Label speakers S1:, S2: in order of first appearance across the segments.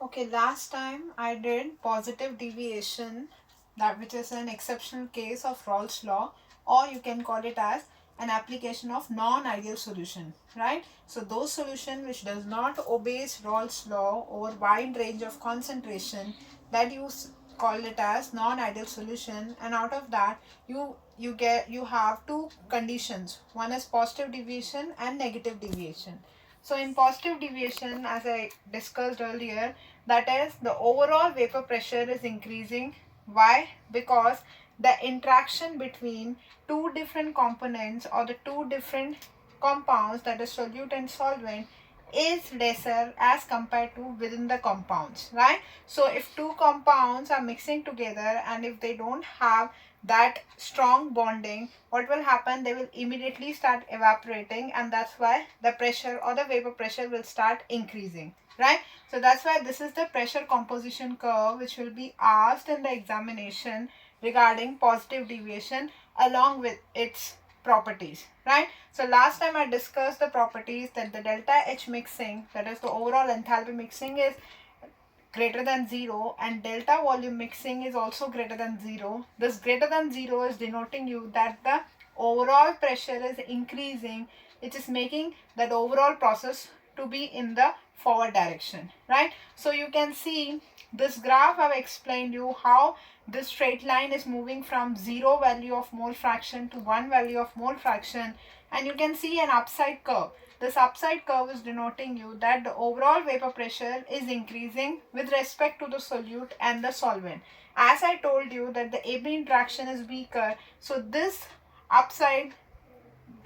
S1: Okay, last time I did positive deviation, that which is an exceptional case of Rawls law, or you can call it as an application of non-ideal solution, right? So those solution which does not obeys Rawls law over wide range of concentration, that call it as non-ideal solution, and out of that you have two conditions. One is positive deviation and negative deviation. So in positive deviation, as I discussed earlier, that is the overall vapor pressure is increasing. Why? Because the interaction between two different components or the two different compounds, that is solute and solvent, is lesser as compared to within the compounds, right? So if two compounds are mixing together and if they don't have that strong bonding, what will happen? They will immediately start evaporating, and that's why the pressure or the vapor pressure will start increasing, right? So that's why this is the pressure composition curve which will be asked in the examination regarding positive deviation along with its properties, right? So last time I discussed the properties that the delta H mixing, that is the overall enthalpy mixing, is greater than 0, and delta volume mixing is also greater than 0. This greater than 0 is denoting you that the overall pressure is increasing, which is making that overall process to be in the forward direction, right? So you can see this graph I've explained you how this straight line is moving from 0 value of mole fraction to 1 value of mole fraction, and you can see an upside curve. This upside curve is denoting you that the overall vapor pressure is increasing with respect to the solute and the solvent. As I told you that the AB interaction is weaker, so this upside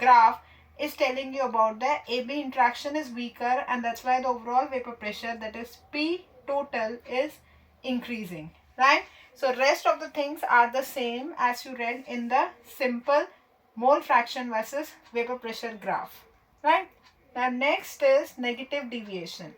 S1: graph is telling you about the AB interaction is weaker, and that's why the overall vapor pressure, that is P total, is increasing, right? So rest of the things are the same as you read in the simple mole fraction versus vapor pressure graph, right? Now next is negative deviation.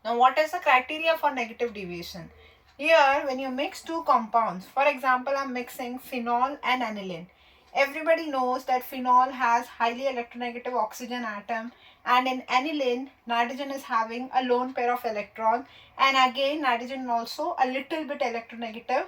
S1: Now what is the criteria for negative deviation? Here when you mix two compounds, for example I'm mixing phenol and aniline. Everybody knows that phenol has highly electronegative oxygen atom, and in aniline nitrogen is having a lone pair of electrons, and again nitrogen also a little bit electronegative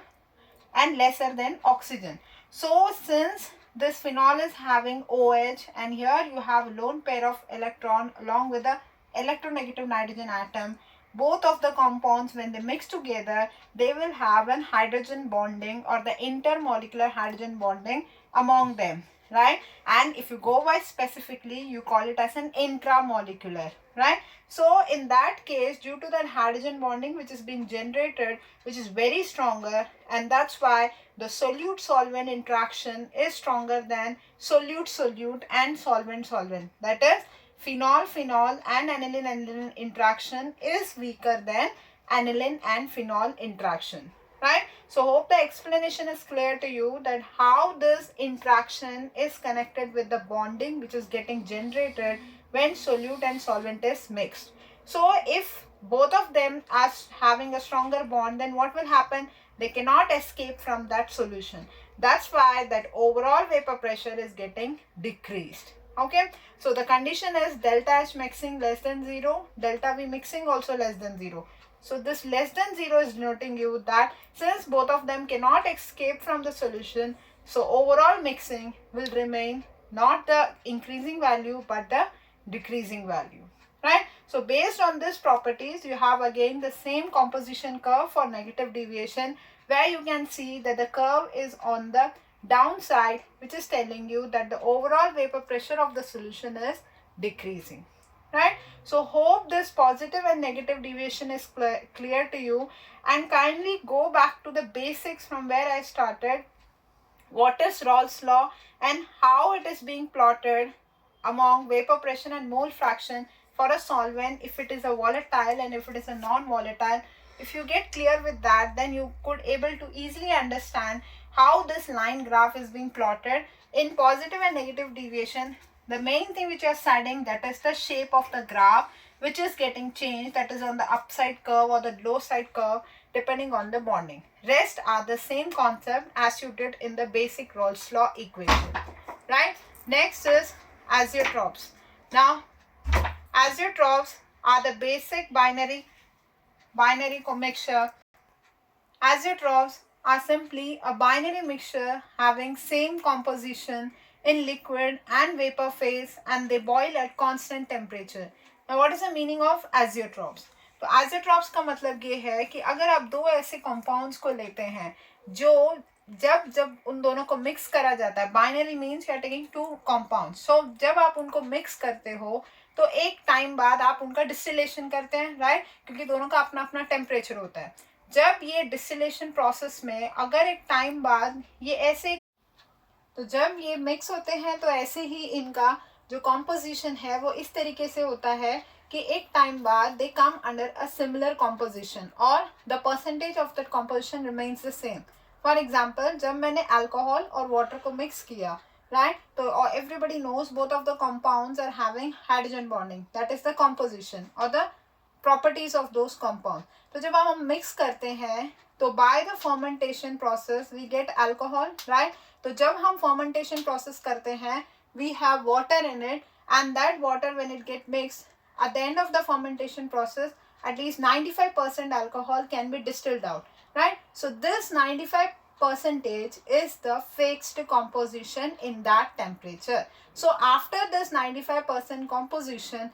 S1: and lesser than oxygen. So since this phenol is having OH and here you have a lone pair of electron along with the electronegative nitrogen atom, both of the compounds when they mix together, they will have an hydrogen bonding or the intermolecular hydrogen bonding among them, right? And if you go by specifically, you call it as an intramolecular, right? So in that case, due to that hydrogen bonding which is being generated, which is very stronger, and that's why the solute solvent interaction is stronger than solute solute and solvent solvent. That is, phenol phenol and aniline aniline interaction is weaker than aniline and phenol interaction, right? So hope the explanation is clear to you that how this interaction is connected with the bonding which is getting generated when solute and solvent is mixed. So if both of them are having a stronger bond, then what will happen? They cannot escape from that solution. That's why that overall vapor pressure is getting decreased. Okay, so the condition is delta H mixing less than 0, delta V mixing also less than 0. So this less than 0 is denoting you that since both of them cannot escape from the solution, so overall mixing will remain not the increasing value but the decreasing value, right? So based on these properties, you have again the same composition curve for negative deviation, where you can see that the curve is on the downside, which is telling you that the overall vapor pressure of the solution is decreasing, right? So hope this positive and negative deviation is clear to you, and kindly go back to the basics from where I started. What is Rawls law and how it is being plotted among vapor pressure and mole fraction for a solvent, if it is a volatile and if it is a non-volatile. If you get clear with that, then you could able to easily understand how this line graph is being plotted. In positive and negative deviation, the main thing which you are studying, that is the shape of the graph which is getting changed, that is on the upside curve or the low side curve depending on the bonding. Rest are the same concept as you did in the basic Rawls law equation, right? Next is azeotropes. Now azeotropes are the basic binary binary mixture. Azeotrophs are simply a binary mixture having same composition in liquid and vapor phase, and they boil at constant temperature. Now what is the meaning of azeotrophs? तो azeotrophs का मतलब ये है कि अगर आप दो ऐसे compounds को लेते हैं जो जब जब उन दोनों को मिक्स करा जाता है, binary means you are taking two compounds, so जब आप उनको मिक्स करते हो तो एक टाइम बाद आप उनका डिस्टिलेशन करते हैं, राइट, क्योंकि दोनों का अपना अपना टेम्परेचर होता है. जब ये डिस्टिलेशन प्रोसेस में अगर एक टाइम बाद ये ऐसे, तो जब ये मिक्स होते हैं तो ऐसे ही इनका जो कॉम्पोजिशन है वो इस तरीके से होता है कि एक टाइम बाद they come under a similar composition और the percentage of that composition remains the same. For example, जब मैंने अल्कोहल और वाटर को मिक्स किया, राइट, तो everybody knows both of the compounds are having hydrogen bonding, that is the composition और the properties of those compound. तो जब हम मिक्स करते हैं तो by the fermentation process we get alcohol, right. तो जब हम फर्मेंटेशन प्रोसेस करते हैं we have water in it, and that water when it get mixed at the end of the fermentation process, at least 95% alcohol can be distilled out, right. So this 95% is the fixed composition in that temperature. So after this 95% composition,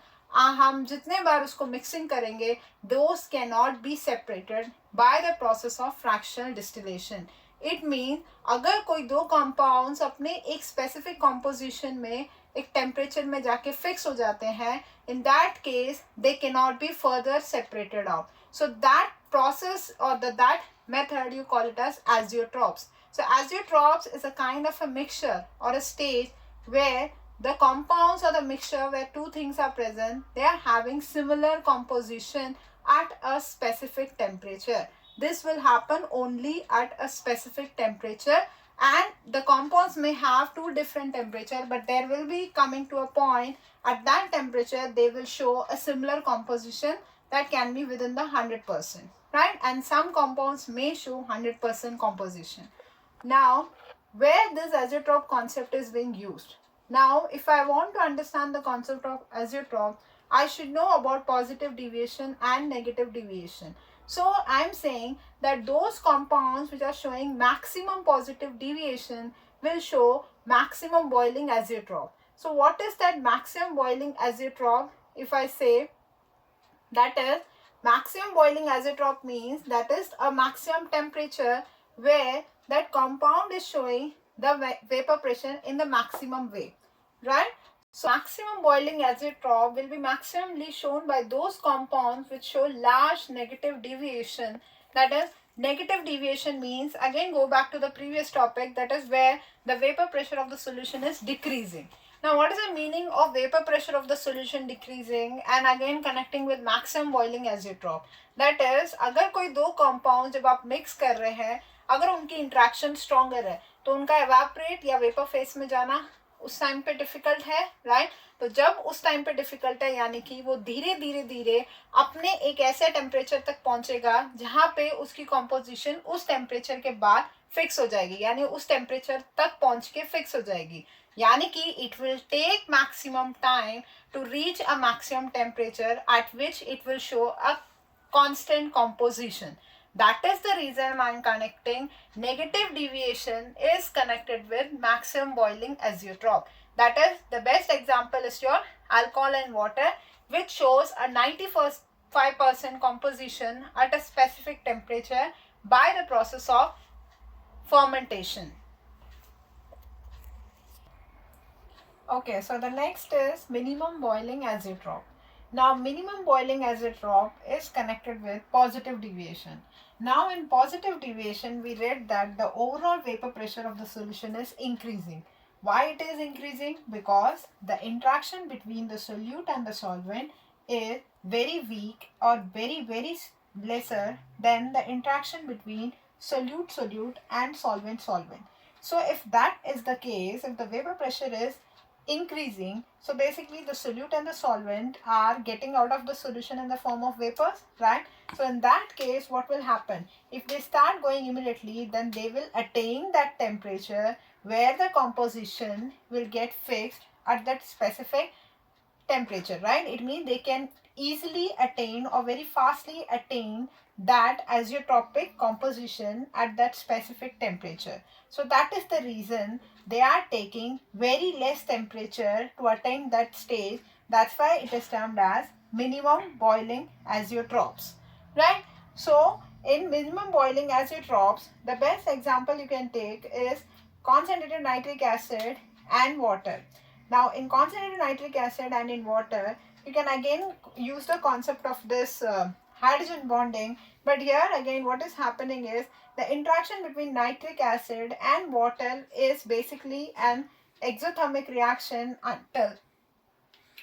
S1: हम जितने बार उसको mixing करेंगे those cannot be separated by the process of fractional distillation. It mean अगर कोई दो compounds अपने एक specific composition में एक टेम्परेचर में जाके फिक्स हो जाते हैं, in that case they can not be further separated out. So that process और that method you call it as azeotrophs. So azeotrophs is a kind of a mixture or a stage where the compounds or the mixture where two things are present, they are having similar composition at a specific temperature. This will happen only at a specific temperature, and the compounds may have two different temperature, but there will be coming to a point at that temperature they will show a similar composition that can be within the 100%, right, and some compounds may show 100% composition. Now where this azeotroph concept is being used, now if I want to understand the concept of azeotroph, I should know about positive deviation and negative deviation. So I am saying that those compounds which are showing maximum positive deviation will show maximum boiling azeotroph. So what is that maximum boiling azeotroph? If I say that is maximum boiling azeotroph means that is a maximum temperature where that compound is showing the vapor pressure in the maximum way, right? So maximum boiling azeotroph will be maximally shown by those compounds which show large negative deviation. That is, negative deviation means, again go back to the previous topic, that is where the vapor pressure of the solution is decreasing. Now what is the meaning of vapor pressure of the solution decreasing, and again connecting with maximum boiling azeotroph? That is, अगर कोई दो compound जब आप mix कर रहे हैं, अगर उनकी interaction stronger है तो उनका evaporate या vapor phase में जाना उस टाइम पे डिफिकल्ट है, राइट. तो जब उस टाइम पे डिफिकल्ट है यानी कि वो धीरे धीरे धीरे अपने एक ऐसे टेम्परेचर तक पहुंचेगा जहां पे उसकी कॉम्पोजिशन उस टेम्परेचर के बाद फिक्स हो जाएगी, यानी उस टेम्परेचर तक पहुंच के फिक्स हो जाएगी, यानी कि it will take maximum time to reach a maximum temperature at which it will show a constant composition. That is the reason I am connecting negative deviation is connected with maximum boiling azeotroph. That is, the best example is your alcohol and water, which shows a 95% composition at a specific temperature by the process of fermentation. Okay, so the next is minimum boiling azeotroph. Now minimum boiling azeotroph is connected with positive deviation. Now in positive deviation we read that the overall vapor pressure of the solution is increasing. Why it is increasing? Because the interaction between the solute and the solvent is very weak or very lesser than the interaction between solute and solvent. So if that is the case, if the vapor pressure is increasing, so basically the solute and the solvent are getting out of the solution in the form of vapors, right? So in that case what will happen, if they start going immediately, then they will attain that temperature where the composition will get fixed at that specific temperature, right? It means they can easily attain or very fastly attain that azeotropic composition at that specific temperature. So that is the reason they are taking very less temperature to attain that stage. That's why it is termed as minimum boiling azeotropes, right? So in minimum boiling azeotropes, the best example you can take is concentrated nitric acid and water. Now in concentrated nitric acid and in water, you can again use the concept of this hydrogen bonding, but here again what is happening is the interaction between nitric acid and water is basically an exothermic reaction until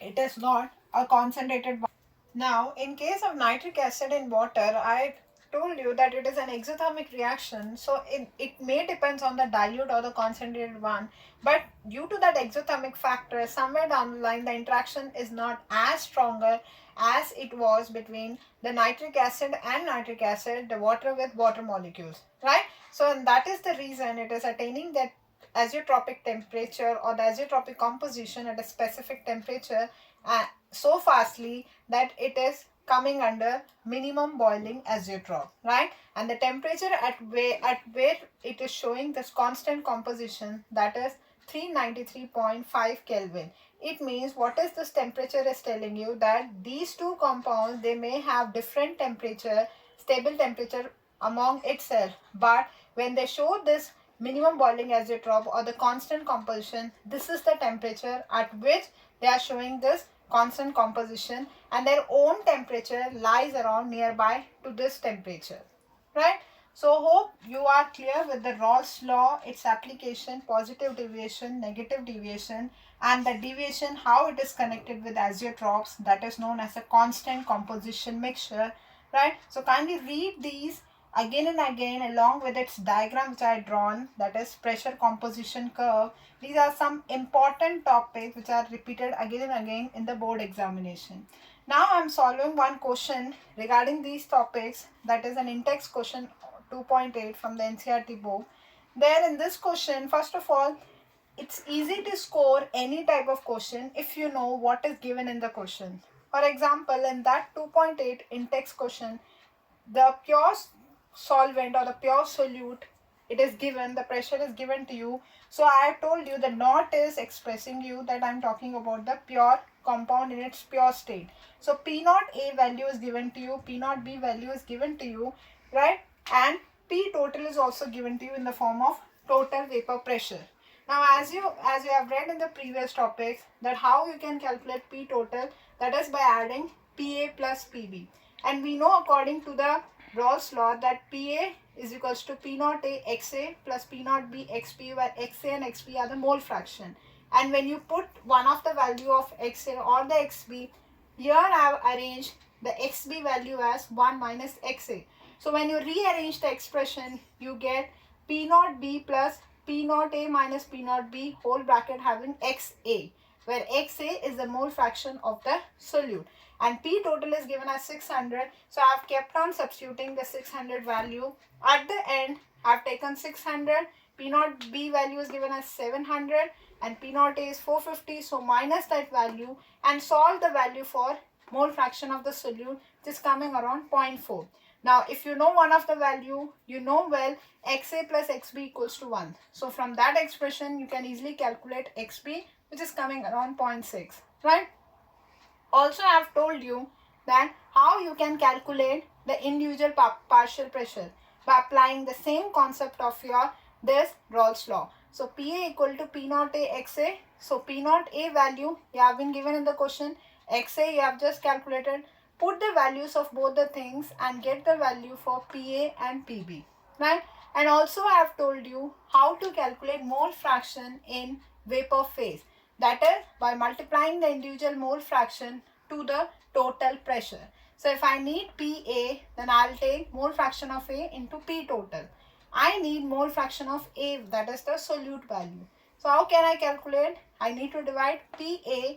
S1: it is not a concentrated bond. Now, in case of nitric acid in water, I told you that it is an exothermic reaction, so it may depends on the dilute or the concentrated one, but due to that exothermic factor, somewhere down the line, the interaction is not as stronger as it was between the nitric acid and nitric acid, the water with water molecules, right? So, and that is the reason it is attaining that azeotropic temperature or the azeotropic composition at a specific temperature so fastly that it is coming under minimum boiling azeotrope, right? And the temperature at where it is showing this constant composition, that is 393.5 Kelvin. It means what is this temperature is telling you that these two compounds, they may have different temperature, stable temperature among itself, but when they show this minimum boiling azeotrope or the constant composition, this is the temperature at which they are showing this constant composition, and their own temperature lies around nearby to this temperature, right? So hope you are clear with the Rawls law, its application, positive deviation, negative deviation, and the deviation, how it is connected with azeotropes, that is known as a constant composition mixture, right? So kindly read these again and again along with its diagram which I had drawn, that is pressure composition curve. These are some important topics which are repeated again and again in the board examination. Now I am solving one question regarding these topics, that is an in-text question 2.8 from the NCERT book. There in this question, first of all, it's easy to score any type of question if you know what is given in the question. For example, in that 2.8 in-text question, the pure solvent or the pure solute, it is given, the pressure is given to you. So I have told you the not is expressing you that I am talking about the pure compound in its pure state. So P naught A value is given to you, P naught B value is given to you, right? And P total is also given to you in the form of total vapor pressure. Now as you have read in the previous topics that how you can calculate P total, that is by adding PA plus PB. And we know according to the Rawls law that PA is equals to P naught A XA plus P naught B XP, where XA and XP are the mole fraction. And when you put one of the value of XA or the XB, here I have arranged the XB value as 1 minus XA. So when you rearrange the expression, you get P naught B plus P naught A minus P naught B whole bracket having XA, where XA is the mole fraction of the solute. And P total is given as 600. So I have kept on substituting the 600 value. At the end, I have taken 600. P naught B value is given as 700 and P naught A is 450. So minus that value and solve the value for mole fraction of the solute, which is coming around 0.4. Now, if you know one of the value, you know well XA plus XB equals to 1. So from that expression, you can easily calculate XB, which is coming around 0.6, right? Also, I have told you that how you can calculate the individual partial pressure by applying the same concept of your this Rawls law. So, PA equal to P naught A XA. So, P naught A value you have been given in the question. XA you have just calculated. Put the values of both the things and get the value for PA and PB, right? And also I have told you how to calculate mole fraction in vapor phase. That is by multiplying the individual mole fraction to the total pressure. So if I need PA, then I'll take mole fraction of A into P total. I need mole fraction of A, that is the solute value. So how can I calculate? I need to divide PA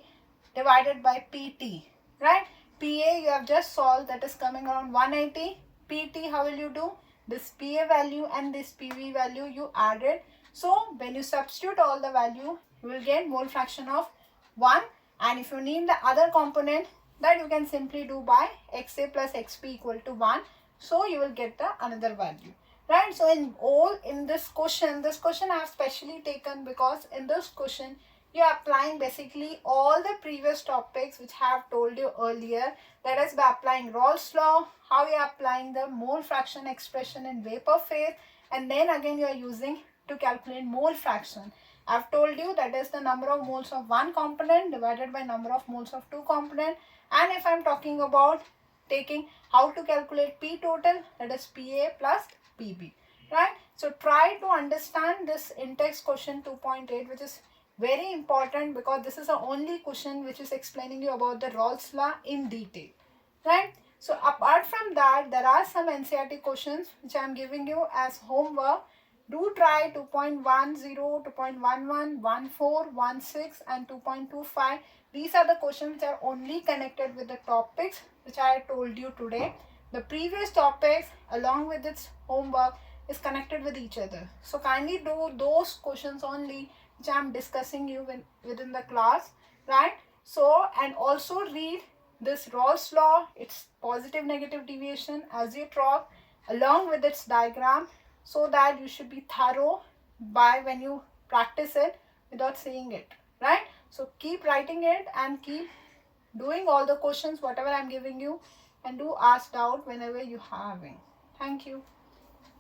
S1: divided by PT, right? PA you have just solved, that is coming around 180. PT, how will you do? This PA value and this PV value you added. So when you substitute all the value, you will get mole fraction of 1, and if you need the other component, that you can simply do by xa plus xp equal to 1. So you will get the another value, right? So in this question I have specially taken because in this question you are applying basically all the previous topics which I have told you earlier. That is by applying Rawls law, how you are applying the mole fraction expression in vapor phase, and then again you are using to calculate mole fraction. I have told you that is the number of moles of one component divided by number of moles of two component. And if I am talking about taking how to calculate P total, that is PA plus PB, right? So try to understand this in-text question 2.8, which is very important because this is the only question which is explaining you about the Rawls law in detail, right? So apart from that, there are some NCERT questions which I am giving you as homework. Do try 2.10, 2.11, 14, 16 and 2.25. These are the questions which are only connected with the topics which I told you today. The previous topics along with its homework is connected with each other. So kindly do those questions only which I am discussing you within the class, right? So, and also read this Rawls law, its positive negative deviation as you talk along with its diagram, so that you should be thorough by when you practice it without seeing it, right? So keep writing it and keep doing all the questions whatever I'm giving you, and do ask doubt whenever you having. Thank you.